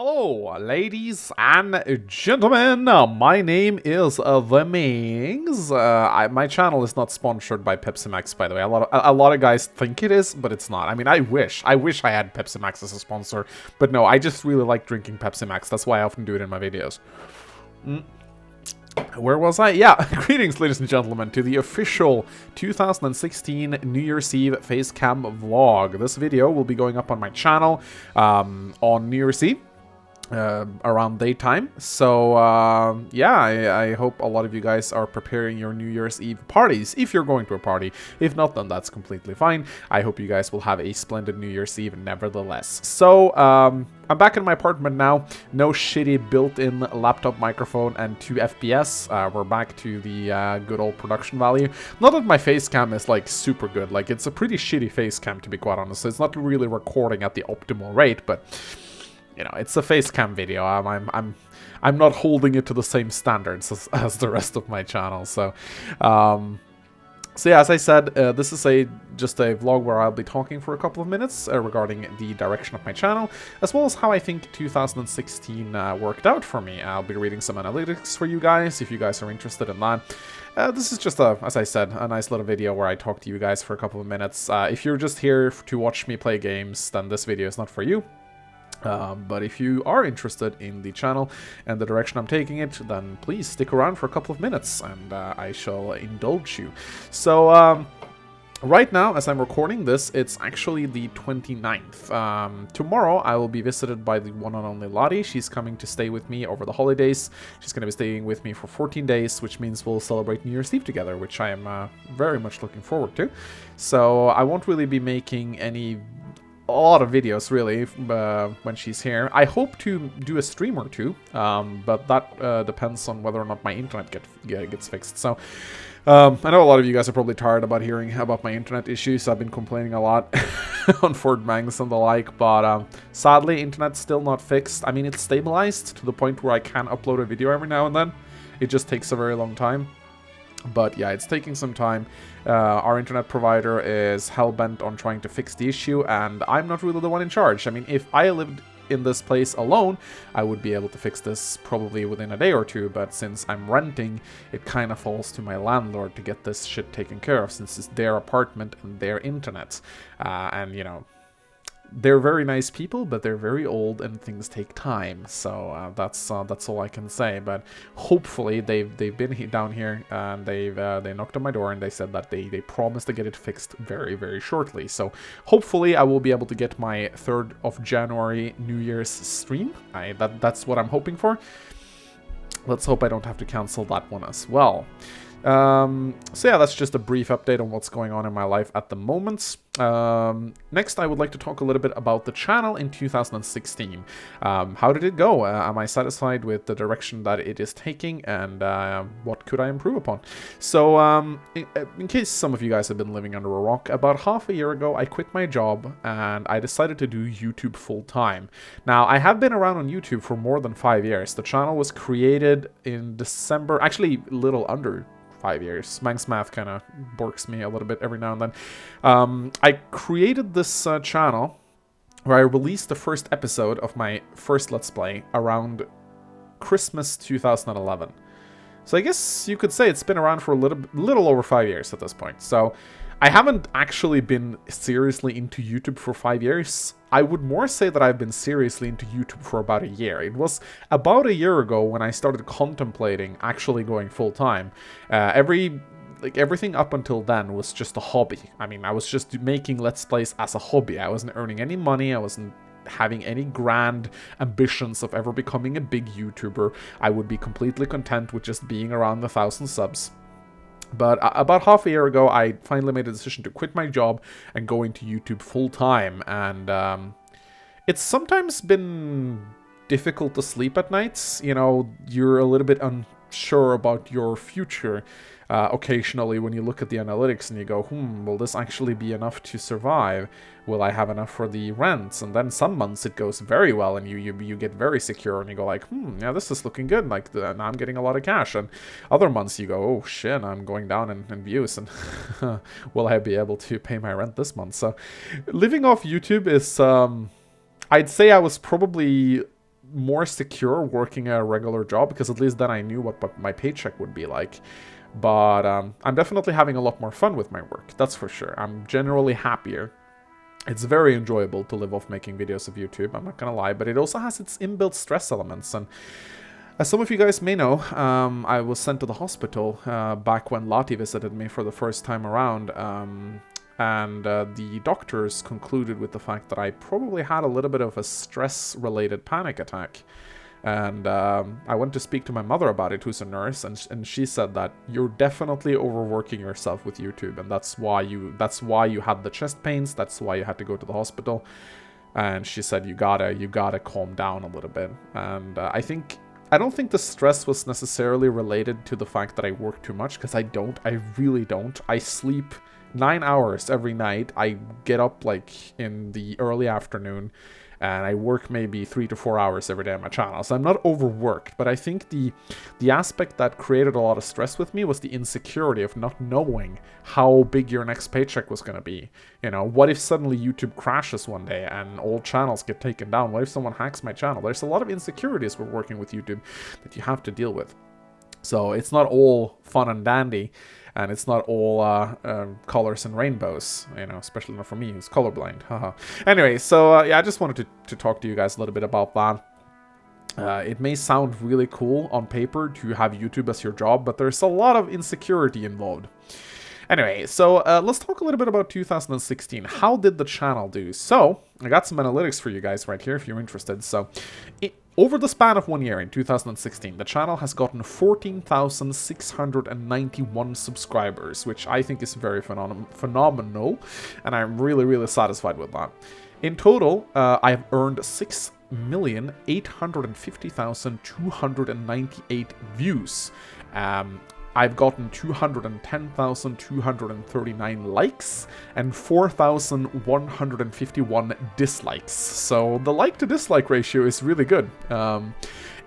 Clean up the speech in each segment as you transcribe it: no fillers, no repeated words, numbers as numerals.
Hello, ladies and gentlemen. My name is the Mangs. My channel is not sponsored by Pepsi Max, by the way. A lot of guys think it is, but it's not. I mean, I wish I had Pepsi Max as a sponsor, but no. I just really like drinking Pepsi Max. That's why I often do it in my videos. Where was I? Yeah, greetings, ladies and gentlemen, to the official 2016 New Year's Eve Facecam vlog. This video will be going up on my channel on New Year's Eve. Around daytime. So yeah, I hope a lot of you guys are preparing your New Year's Eve parties, if you're going to a party. If not, then that's completely fine. I hope you guys will have a splendid New Year's Eve nevertheless. So I'm back in my apartment now. No shitty built-in laptop microphone and 2 FPS. We're back to the good old production value. Not that my face cam is like super good. Like, it's a pretty shitty face cam, to be quite honest. So it's not really recording at the optimal rate, but you know, it's a facecam video. I'm not holding it to the same standards as the rest of my channel. So, so yeah, as I said, this is just a vlog where I'll be talking for a couple of minutes regarding the direction of my channel, as well as how I think 2016 worked out for me. I'll be reading some analytics for you guys, if you guys are interested in that. This is just, as I said, a nice little video where I talk to you guys for a couple of minutes. If you're just here to watch me play games, then this video is not for you. But if you are interested in the channel and the direction I'm taking it, then please stick around for a couple of minutes and I shall indulge you. So, right now, as I'm recording this, it's actually the 29th. Tomorrow, I will be visited by the one and only Lottie. She's coming to stay with me over the holidays. She's going to be staying with me for 14 days, which means we'll celebrate New Year's Eve together, which I am very much looking forward to. So, I won't really be making a lot of videos, really, when she's here. I hope to do a stream or two, but that depends on whether or not my internet gets fixed. So, I know a lot of you guys are probably tired about hearing about my internet issues. I've been complaining a lot on Fort Mangs and the like, but sadly, internet's still not fixed. I mean, it's stabilized to the point where I can upload a video every now and then. It just takes a very long time. But yeah, it's taking some time. Our internet provider is hell-bent on trying to fix the issue, and I'm not really the one in charge. I mean, if I lived in this place alone, I would be able to fix this probably within a day or two, but since I'm renting, it kind of falls to my landlord to get this shit taken care of, since it's their apartment and their internet. And, you know, they're very nice people, but they're very old and things take time. So that's all I can say. But hopefully they've been down here and they knocked on my door and they said that they promised to get it fixed very, very shortly. So hopefully I will be able to get my 3rd of January New Year's stream. That's what I'm hoping for. Let's hope I don't have to cancel that one as well. So yeah, that's just a brief update on what's going on in my life at the moment. Next, I would like to talk a little bit about the channel in 2016. How did it go? Am I satisfied with the direction that it is taking, and what could I improve upon? So, in case some of you guys have been living under a rock, about half a year ago, I quit my job and I decided to do YouTube full-time. Now, I have been around on YouTube for more than 5 years. The channel was created in December, actually a little under 5 years. Mangs math kind of borks me a little bit every now and then. I created this channel where I released the first episode of my first Let's Play around Christmas 2011. So I guess you could say it's been around for a little over 5 years at this point. So I haven't actually been seriously into YouTube for 5 years. I would more say that I've been seriously into YouTube for about a year. It was about a year ago when I started contemplating actually going full-time. Everything up until then was just a hobby. I mean, I was just making Let's Plays as a hobby. I wasn't earning any money. I wasn't having any grand ambitions of ever becoming a big YouTuber. I would be completely content with just being around 1,000 subs. But about half a year ago, I finally made a decision to quit my job and go into YouTube full-time. And it's sometimes been difficult to sleep at nights. You know, you're a little bit unsure about your future occasionally when you look at the analytics and you go, will this actually be enough to survive? Will I have enough for the rents? And then some months it goes very well and you get very secure and you go like, yeah, this is looking good. Like, now I'm getting a lot of cash. And other months you go, oh shit, I'm going down in views and will I be able to pay my rent this month? So living off YouTube is, I'd say I was probably more secure working a regular job, because at least then I knew what my paycheck would be like. But I'm definitely having a lot more fun with my work, that's for sure. I'm generally happier. It's very enjoyable to live off making videos of YouTube, I'm not gonna lie, but it also has its inbuilt stress elements. And as some of you guys may know, I was sent to the hospital back when Lati visited me for the first time around, and the doctors concluded with the fact that I probably had a little bit of a stress-related panic attack. And I went to speak to my mother about it, who's a nurse, and she said that you're definitely overworking yourself with YouTube, and that's why you had the chest pains, that's why you had to go to the hospital. And she said you gotta calm down a little bit. And I don't think the stress was necessarily related to the fact that I work too much, because I really don't. I sleep 9 hours every night. I get up like in the early afternoon, and I work maybe 3 to 4 hours every day on my channel. So I'm not overworked, but I think the aspect that created a lot of stress with me was the insecurity of not knowing how big your next paycheck was going to be. You know, what if suddenly YouTube crashes one day and all channels get taken down? What if someone hacks my channel? There's a lot of insecurities with working with YouTube that you have to deal with. So it's not all fun and dandy, and it's not all colors and rainbows, you know, especially not for me, who's colorblind. Haha. Anyway, so yeah, I just wanted to talk to you guys a little bit about that. It may sound really cool on paper to have YouTube as your job, but there's a lot of insecurity involved. Anyway, so let's talk a little bit about 2016. How did the channel do? So, I got some analytics for you guys right here if you're interested. So, over the span of 1 year in 2016, the channel has gotten 14,691 subscribers, which I think is very phenomenal, and I'm really, really satisfied with that. In total, I have earned 6,850,298 views. I've gotten 210,239 likes and 4,151 dislikes. So the like to dislike ratio is really good.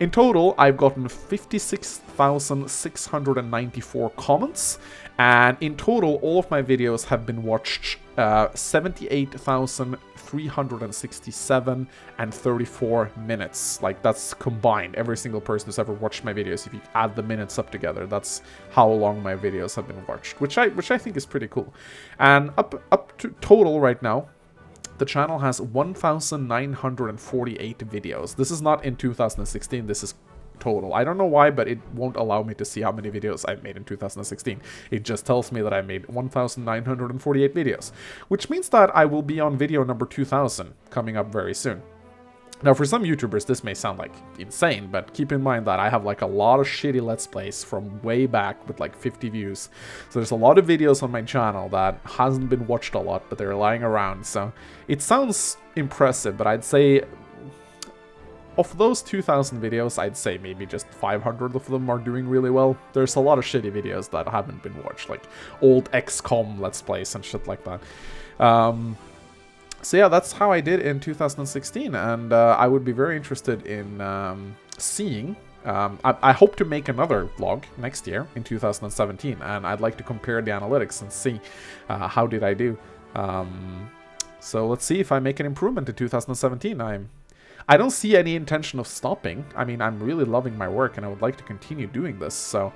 In total, I've gotten 56,694 comments, and in total, all of my videos have been watched 78,367 and 34 minutes. Like, that's combined. Every single person who's ever watched my videos, if you add the minutes up together, that's how long my videos have been watched, which I think is pretty cool. And up to total right now, the channel has 1,948 videos. This is not in 2016, this is total. I don't know why, but it won't allow me to see how many videos I've made in 2016. It just tells me that I made 1,948 videos, which means that I will be on video number 2,000 coming up very soon. Now, for some YouTubers, this may sound like insane, but keep in mind that I have like a lot of shitty Let's Plays from way back with like 50 views. So there's a lot of videos on my channel that hasn't been watched a lot, but they're lying around. So it sounds impressive, but I'd say of those 2,000 videos, I'd say maybe just 500 of them are doing really well. There's a lot of shitty videos that haven't been watched, like old XCOM Let's Plays and shit like that. So yeah, that's how I did in 2016, and I would be very interested in seeing. I hope to make another vlog next year in 2017, and I'd like to compare the analytics and see how did I do. So let's see if I make an improvement in 2017. I don't see any intention of stopping. I mean, I'm really loving my work, and I would like to continue doing this, so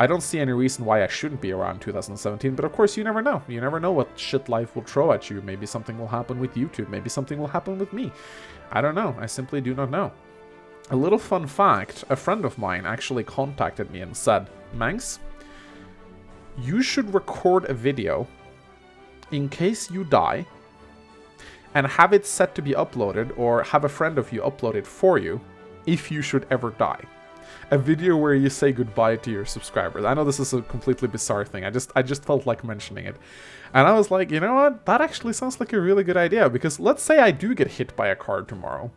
I don't see any reason why I shouldn't be around 2017, but of course you never know. You never know what shit life will throw at you. Maybe something will happen with YouTube. Maybe something will happen with me. I don't know. I simply do not know. A little fun fact, a friend of mine actually contacted me and said, Mangs, you should record a video in case you die and have it set to be uploaded, or have a friend of you upload it for you if you should ever die. A video where you say goodbye to your subscribers. I know this is a completely bizarre thing. I just felt like mentioning it. And I was like, you know what? That actually sounds like a really good idea, because let's say I do get hit by a car tomorrow.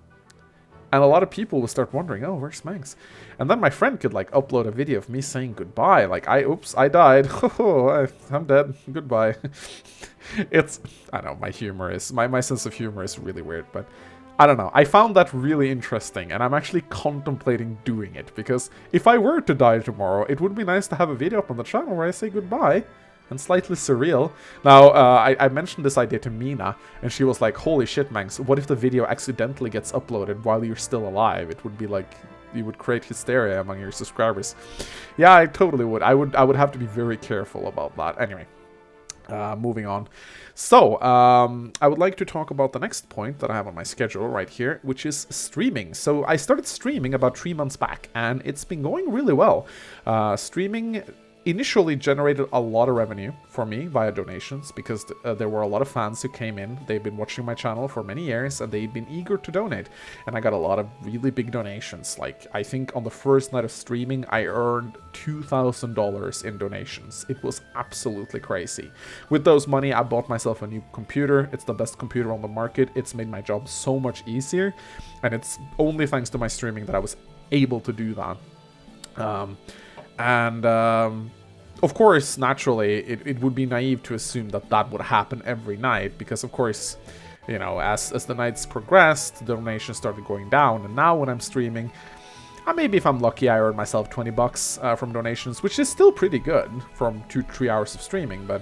And a lot of people will start wondering, oh, where's Mangs? And then my friend could like upload a video of me saying goodbye. Like, oops, I died. I'm dead. Goodbye. I don't know, my sense of humor is really weird, but I don't know. I found that really interesting, and I'm actually contemplating doing it, because if I were to die tomorrow, it would be nice to have a video up on the channel where I say goodbye. and slightly surreal. Now, I mentioned this idea to Mina, and she was like, holy shit, Mangs, what if the video accidentally gets uploaded while you're still alive? It would be like, you would create hysteria among your subscribers. Yeah, I totally would. I would have to be very careful about that. Anyway, moving on. So, I would like to talk about the next point that I have on my schedule right here, which is streaming. So, I started streaming about 3 months back, and it's been going really well. Streaming initially generated a lot of revenue for me via donations because there were a lot of fans who came in. They've been watching my channel for many years and they've been eager to donate, and I got a lot of really big donations. Like, I think on the first night of streaming I earned $2,000 in donations. It was absolutely crazy. With those money I bought myself a new computer. It's the best computer on the market. It's made my job so much easier, and it's only thanks to my streaming that I was able to do that. Of course, naturally, it would be naive to assume that that would happen every night, because of course, you know, as the nights progressed, the donations started going down, and now when I'm streaming, maybe if I'm lucky, I earn myself 20 bucks from donations, which is still pretty good from 2-3 hours of streaming, but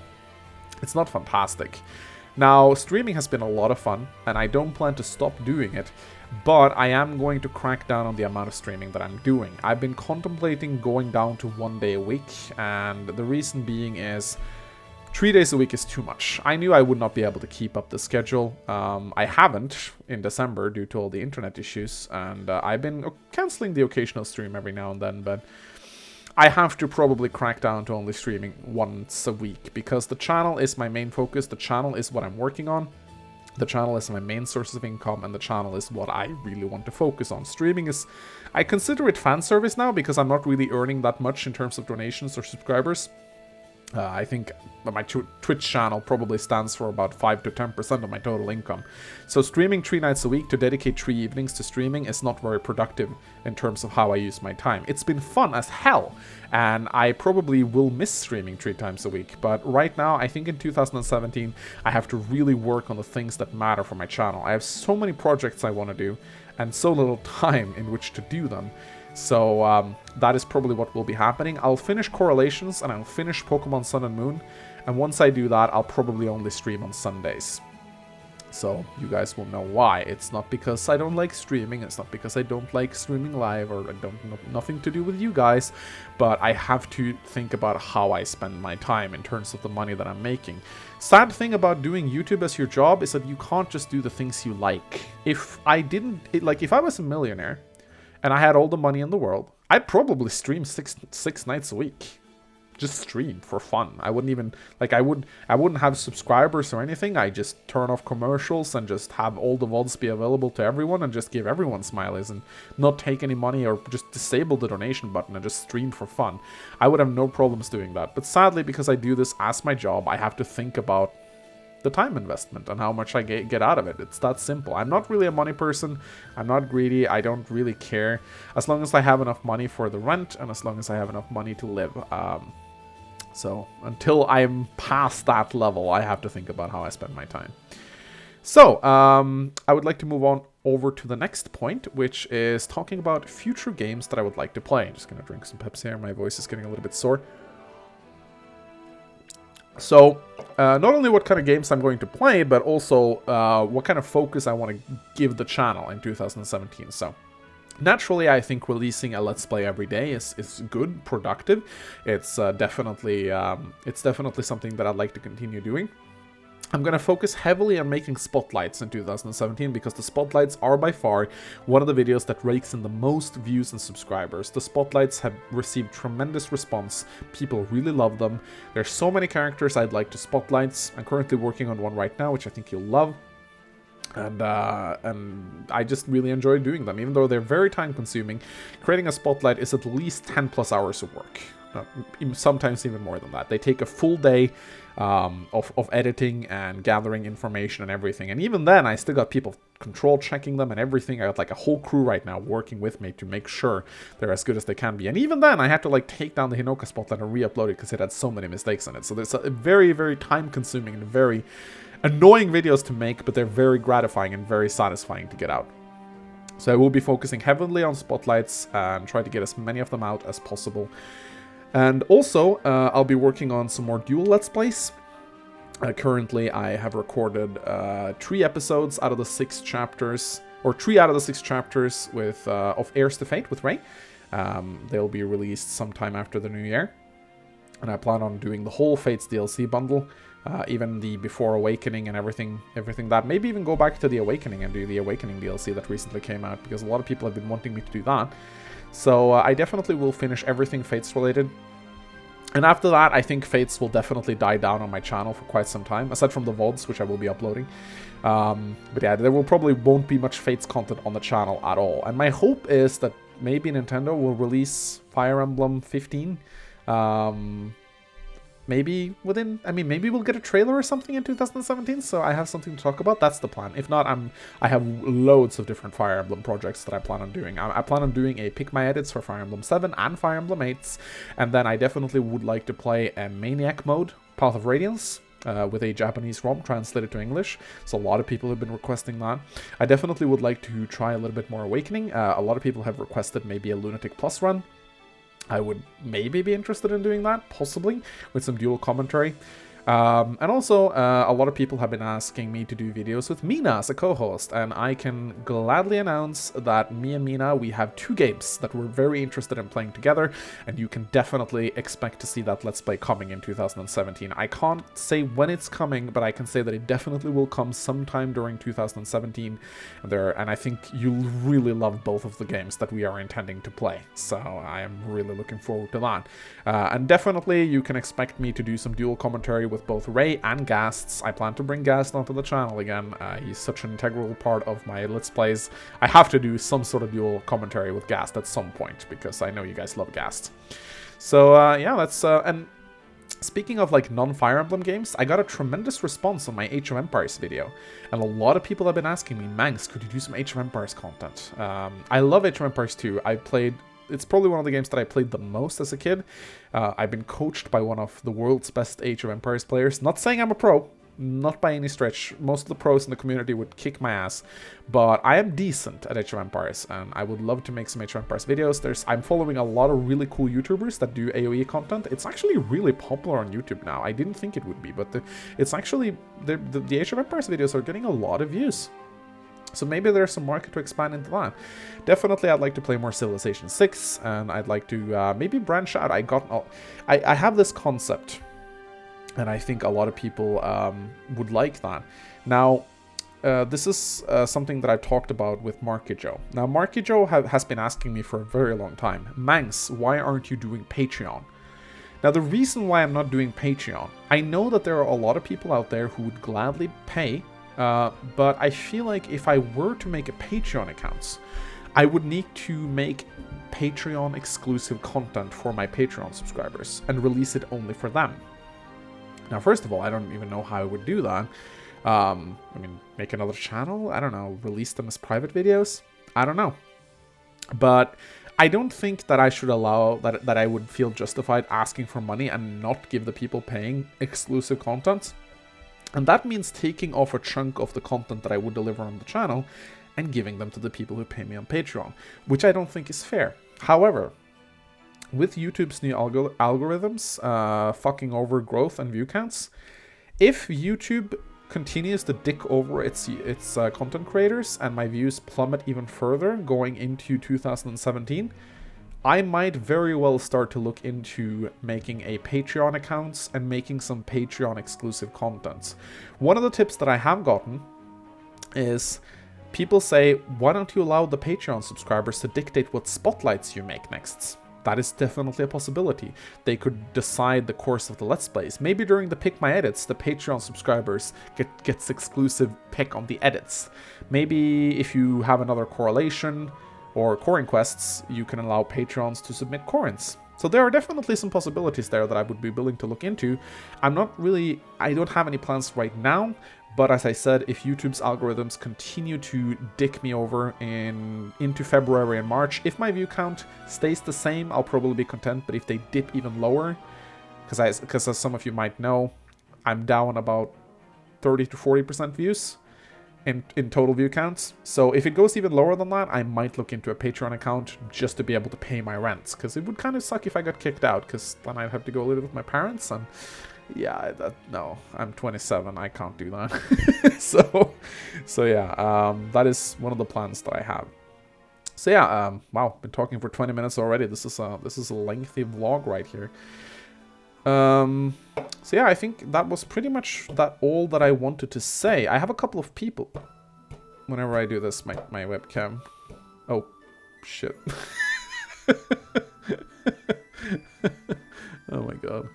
it's not fantastic. Now, streaming has been a lot of fun, and I don't plan to stop doing it, but I am going to crack down on the amount of streaming that I'm doing. I've been contemplating going down to 1 day a week, and the reason being is 3 days a week is too much. I knew I would not be able to keep up the schedule. I haven't in December due to all the internet issues, and I've been canceling the occasional stream every now and then, but I have to probably crack down to only streaming once a week, because the channel is my main focus, the channel is what I'm working on, the channel is my main source of income, and the channel is what I really want to focus on. Streaming is, I consider it fan service now, because I'm not really earning that much in terms of donations or subscribers. I think my Twitch channel probably stands for about 5 to 10% of my total income. So streaming 3 nights a week to dedicate 3 evenings to streaming is not very productive in terms of how I use my time. It's been fun as hell, and I probably will miss streaming 3 times a week. But right now, I think in 2017, I have to really work on the things that matter for my channel. I have so many projects I want to do, and so little time in which to do them. So that is probably what will be happening. I'll finish Correlations and I'll finish Pokemon Sun and Moon, and once I do that, I'll probably only stream on Sundays. So you guys will know why. It's not because I don't like streaming, it's not because I don't like streaming live, or I don't nothing to do with you guys, but I have to think about how I spend my time in terms of the money that I'm making. Sad thing about doing YouTube as your job is that you can't just do the things you like. If I was a millionaire and I had all the money in the world, I'd probably stream six nights a week. Just stream for fun. I wouldn't even, I wouldn't have subscribers or anything. I just turn off commercials and just have all the VODs be available to everyone and just give everyone smileys and not take any money, or just disable the donation button and just stream for fun. I would have no problems doing that. But sadly, because I do this as my job, I have to think about the time investment and how much I get out of it. It's that simple. I'm not really a money person. I'm not greedy. I don't really care. As long as I have enough money for the rent and as long as I have enough money to live. So until I'm past that level, I have to think about how I spend my time. So I would like to move on over to the next point, which is talking about future games that I would like to play. I'm just going to drink some Pepsi here. My voice is getting a little bit sore. So, not only what kind of games I'm going to play, but also what kind of focus I want to give the channel in 2017. So, naturally, I think releasing a Let's Play every day is good, productive. It's definitely something that I'd like to continue doing. I'm going to focus heavily on making spotlights in 2017, because the spotlights are by far one of the videos that rakes in the most views and subscribers. The spotlights have received tremendous response. People really love them. There's so many characters I'd like to spotlights. I'm currently working on one right now, which I think you'll love. And I just really enjoy doing them, even though they're very time consuming. Creating a spotlight is at least 10 plus hours of work. Sometimes even more than that. They take a full day of editing and gathering information and everything. And even then, I still got people control checking them and everything. I got like a whole crew right now working with me to make sure they're as good as they can be. And even then, I had to take down the Hinoka spotlight and re-upload it because it had so many mistakes in it. So there's a very, very time consuming and very annoying videos to make, but they're very gratifying and very satisfying to get out. So I will be focusing heavily on spotlights and try to get as many of them out as possible. And also, I'll be working on some more dual Let's Plays. Currently, I have recorded 3 episodes out of the 6 chapters, or 3 out of the 6 chapters with of Heirs to Fate with Ray. They'll be released sometime after the new year. And I plan on doing the whole Fates DLC bundle, even the Before Awakening and everything that. Maybe even go back to the Awakening and do the Awakening DLC that recently came out, because a lot of people have been wanting me to do that. So I definitely will finish everything Fates related. And after that, I think Fates will definitely die down on my channel for quite some time, aside from the VODs, which I will be uploading. But yeah, there probably won't be much Fates content on the channel at all. And my hope is that maybe Nintendo will release Fire Emblem 15. Maybe maybe we'll get a trailer or something in 2017, so I have something to talk about. That's the plan. If not, I have loads of different Fire Emblem projects that I plan on doing. I plan on doing a Pick My Edits for Fire Emblem 7 and Fire Emblem 8s, and then I definitely would like to play a Maniac mode, Path of Radiance, with a Japanese ROM translated to English. So a lot of people have been requesting that. I definitely would like to try a little bit more Awakening. A lot of people have requested maybe a Lunatic Plus run. I would maybe be interested in doing that, possibly, with some dual commentary. And also, a lot of people have been asking me to do videos with Mina as a co-host, and I can gladly announce that me and Mina, we have 2 games that we're very interested in playing together, and you can definitely expect to see that Let's Play coming in 2017. I can't say when it's coming, but I can say that it definitely will come sometime during 2017, and I think you'll really love both of the games that we are intending to play, so I am really looking forward to that. And definitely, you can expect me to do some dual commentary with both Ray and Gasts. I plan to bring Gast onto the channel again. He's such an integral part of my Let's Plays. I have to do some sort of dual commentary with Gast at some point, because I know you guys love Gast. So yeah, that's... and speaking of like non-Fire Emblem games, I got a tremendous response on my Age of Empires video. And a lot of people have been asking me, Mangs, could you do some Age of Empires content? I love Age of Empires 2. It's probably one of the games that I played the most as a kid. I've been coached by one of the world's best Age of Empires players. Not saying I'm a pro, not by any stretch. Most of the pros in the community would kick my ass. But I am decent at Age of Empires, and I would love to make some Age of Empires videos. I'm following a lot of really cool YouTubers that do AoE content. It's actually really popular on YouTube now. I didn't think it would be, but it's actually... The Age of Empires videos are getting a lot of views. So maybe there's some market to expand into that. Definitely, I'd like to play more Civilization 6, and I'd like to maybe branch out. I have this concept, and I think a lot of people would like that. Now, this is something that I've talked about with Marky Joe. Now, Marky Joe has been asking me for a very long time, Mangs, why aren't you doing Patreon? Now, the reason why I'm not doing Patreon, I know that there are a lot of people out there who would gladly pay. But I feel like if I were to make a Patreon account, I would need to make Patreon exclusive content for my Patreon subscribers and release it only for them. Now, first of all, I don't even know how I would do that. I mean, make another channel? I don't know. Release them as private videos? I don't know. But I don't think that I should allow that I would feel justified asking for money and not give the people paying exclusive content. And that means taking off a chunk of the content that I would deliver on the channel and giving them to the people who pay me on Patreon, which I don't think is fair. However, with YouTube's new algorithms fucking over growth and view counts, if YouTube continues to dick over its content creators and my views plummet even further going into 2017, I might very well start to look into making a Patreon account and making some Patreon exclusive content. One of the tips that I have gotten is people say, why don't you allow the Patreon subscribers to dictate what spotlights you make next? That is definitely a possibility. They could decide the course of the Let's Plays. Maybe during the Pick My Edits, the Patreon subscribers gets exclusive pick on the edits. Maybe if you have another correlation or coring quests, you can allow Patrons to submit corins. So there are definitely some possibilities there that I would be willing to look into. I don't have any plans right now, but as I said, if YouTube's algorithms continue to dick me over into February and March, if my view count stays the same, I'll probably be content, but if they dip even lower, because as some of you might know, I'm down about 30 to 40% views. in total view counts. So if it goes even lower than that, I might look into a Patreon account just to be able to pay my rents, because it would kind of suck if I got kicked out, because then I'd have to go live with my parents, and yeah, no, I'm 27, I can't do that. so yeah, that is one of the plans that I have. So yeah, wow, been talking for 20 minutes already. This is a lengthy vlog right here. So yeah, I think that was pretty much all that I wanted to say. I have a couple of people. Whenever I do this, my webcam. Oh, shit. Oh my god.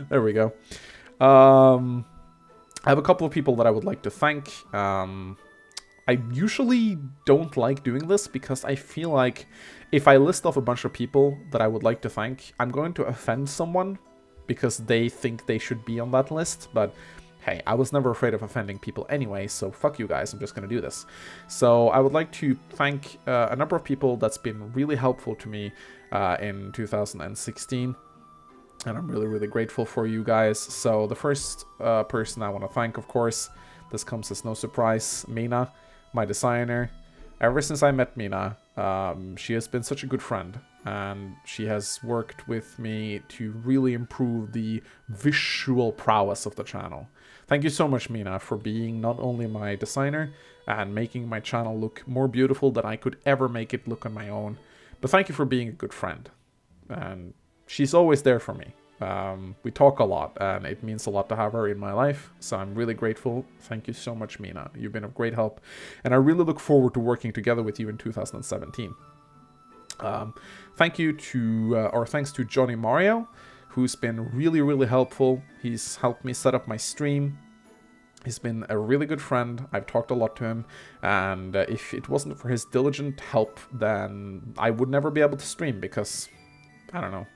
There we go. I have a couple of people that I would like to thank. I usually don't like doing this because I feel like if I list off a bunch of people that I would like to thank, I'm going to offend someone because they think they should be on that list. But hey, I was never afraid of offending people anyway, so fuck you guys, I'm just going to do this. So I would like to thank a number of people that's been really helpful to me in 2016. And I'm really, really grateful for you guys. So the first person I want to thank, of course, this comes as no surprise, Mina, my designer. Ever since I met Mina, she has been such a good friend, and she has worked with me to really improve the visual prowess of the channel. Thank you so much, Mina, for being not only my designer and making my channel look more beautiful than I could ever make it look on my own, but thank you for being a good friend. And she's always there for me. We talk a lot, and it means a lot to have her in my life, so I'm really grateful. Thank you so much, Mina. You've been of great help, and I really look forward to working together with you in 2017. Thanks to Johnny Mario, who's been really, really helpful. He's helped me set up my stream. He's been a really good friend. I've talked a lot to him, and if it wasn't for his diligent help, then I would never be able to stream, because I don't know,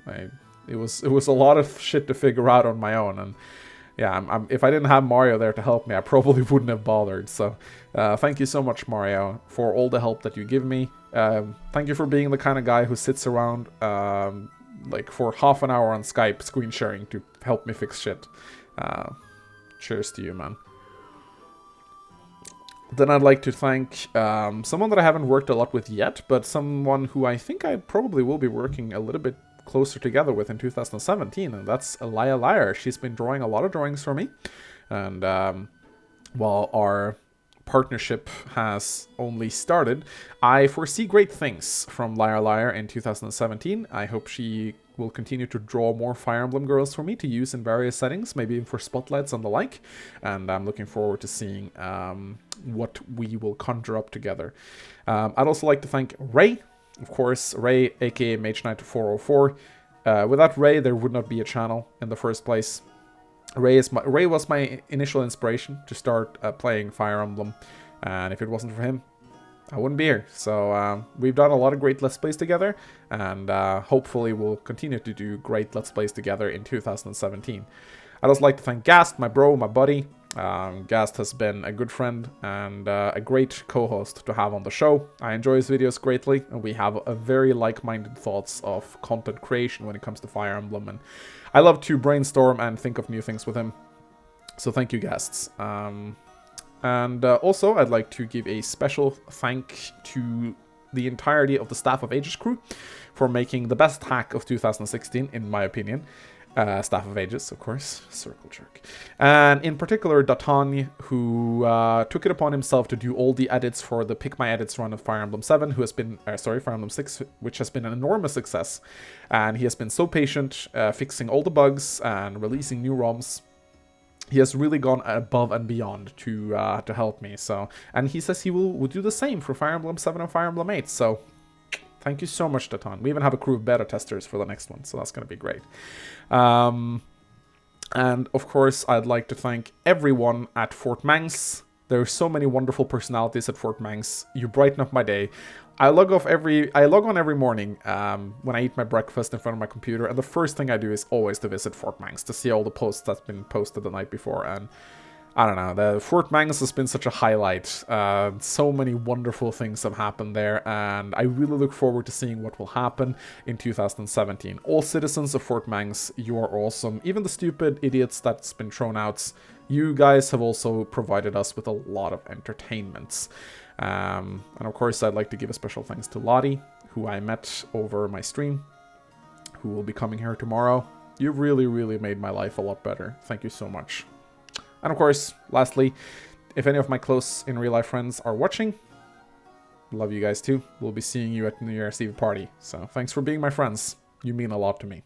it was a lot of shit to figure out on my own, and yeah, if I didn't have Mario there to help me, I probably wouldn't have bothered. So thank you so much, Mario, for all the help that you give me. Thank you for being the kind of guy who sits around like for half an hour on Skype screen sharing to help me fix shit. Cheers to you, man. Then I'd like to thank someone that I haven't worked a lot with yet, but someone who I think I probably will be working a little bit closer together with in 2017, and that's Elia Liar. She's been drawing a lot of drawings for me, and while our partnership has only started, I foresee great things from Liar Liar in 2017. I hope she will continue to draw more Fire Emblem girls for me to use in various settings, maybe even for spotlights and the like, and I'm looking forward to seeing what we will conjure up together. I'd also like to thank Ray. Of course, Ray, aka Mage Knight 404. Without Ray, there would not be a channel in the first place. Ray was my initial inspiration to start playing Fire Emblem, and if it wasn't for him, I wouldn't be here. So we've done a lot of great Let's Plays together, and hopefully we'll continue to do great Let's Plays together in 2017. I'd also like to thank Gast, my bro, my buddy. Gast has been a good friend and a great co-host to have on the show. I enjoy his videos greatly, and we have a very like-minded thoughts of content creation when it comes to Fire Emblem, and I love to brainstorm and think of new things with him. So thank you, Gasts. And also, I'd like to give a special thank to the entirety of the staff of Aegis crew for making the best hack of 2016, in my opinion. Staff of Aegis, of course, circle jerk. And in particular, Datany, who took it upon himself to do all the edits for the Pick My Edits run of Fire Emblem 7, who has been, Fire Emblem 6, which has been an enormous success. And he has been so patient, fixing all the bugs and releasing new ROMs. He has really gone above and beyond to help me. So, and he says he will do the same for Fire Emblem 7 and Fire Emblem 8. So, thank you so much, Datany. We even have a crew of beta testers for the next one, so that's going to be great. And of course, I'd like to thank everyone at Fort Mangs. There are so many wonderful personalities at Fort Mangs. You brighten up my day. I log on every morning when I eat my breakfast in front of my computer, and the first thing I do is always to visit Fort Mangs to see all the posts that's been posted the night before. And I don't know, the Fort Mangs has been such a highlight. So many wonderful things have happened there, and I really look forward to seeing what will happen in 2017. All citizens of Fort Mangs, you are awesome. Even the stupid idiots that's been thrown out you guys have also provided us with a lot of entertainments. And of course, I'd like to give a special thanks to Lottie, who I met over my stream, who will be coming here tomorrow. You really, really made my life a lot better. Thank you so much. And of course, lastly, if any of my close in real life friends are watching, love you guys too. We'll be seeing you at the New Year's Eve party. So thanks for being my friends. You mean a lot to me.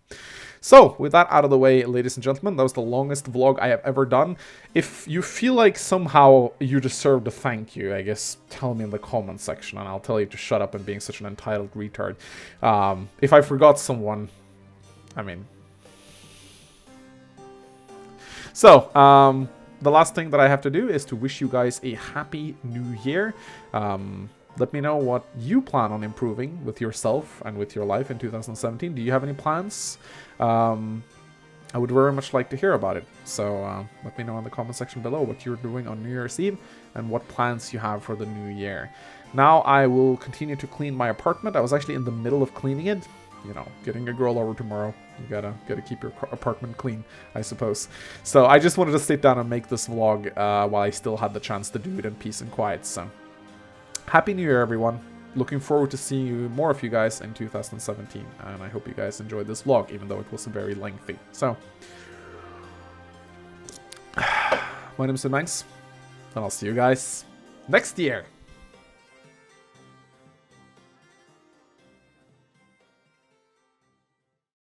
So, with that out of the way, ladies and gentlemen, that was the longest vlog I have ever done. If you feel like somehow you deserve a thank you, I guess tell me in the comment section and I'll tell you to shut up and being such an entitled retard. If I forgot someone, I mean... So, the last thing that I have to do is to wish you guys a happy new year. Let me know what you plan on improving with yourself and with your life in 2017. Do you have any plans? I would very much like to hear about it. So let me know in the comment section below what you're doing on New Year's Eve and what plans you have for the new year. Now I will continue to clean my apartment. I was actually in the middle of cleaning it. You know, getting a girl over tomorrow. You gotta keep your apartment clean, I suppose. So I just wanted to sit down and make this vlog while I still had the chance to do it in peace and quiet. So Happy New Year, everyone. Looking forward to seeing you, more of you guys in 2017. And I hope you guys enjoyed this vlog, even though it was very lengthy. So, my name is Mangs, and I'll see you guys next year.